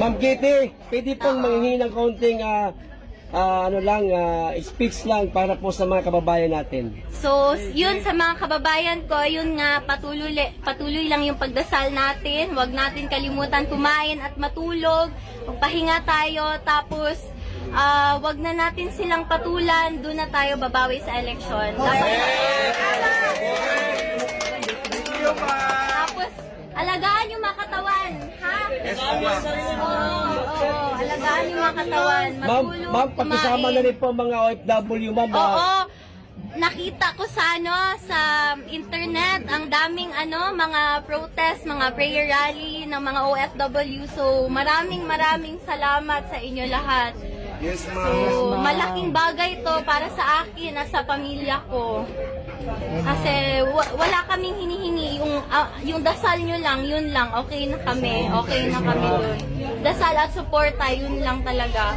Ma'am Kitty, pwede pong manghingi ng kaunting speech lang para po sa mga kababayan natin. So, yun sa mga kababayan ko, yun nga, patuloy lang yung pagdasal natin. Huwag natin kalimutan kumain at matulog. Magpahinga tayo, tapos wag na natin silang patulan. Doon na tayo babawi sa eleksyon. Tapos, alagaan yung mga katawan, ha? Oo, alagaan yung mga katawan. Matulog, Ma'am, pakisama na rin po mga OFW, ma'am. Oo. Nakita ko sa sa internet ang daming mga protest, mga prayer rally ng mga OFW. So maraming salamat sa inyo lahat. Yes, ma'am. So malaking bagay to para sa akin at sa pamilya ko. Kasi wala kaming hinihingi, yung dasal nyo lang, yun lang, okay na kami doon. Dasal at suporta, yun lang talaga.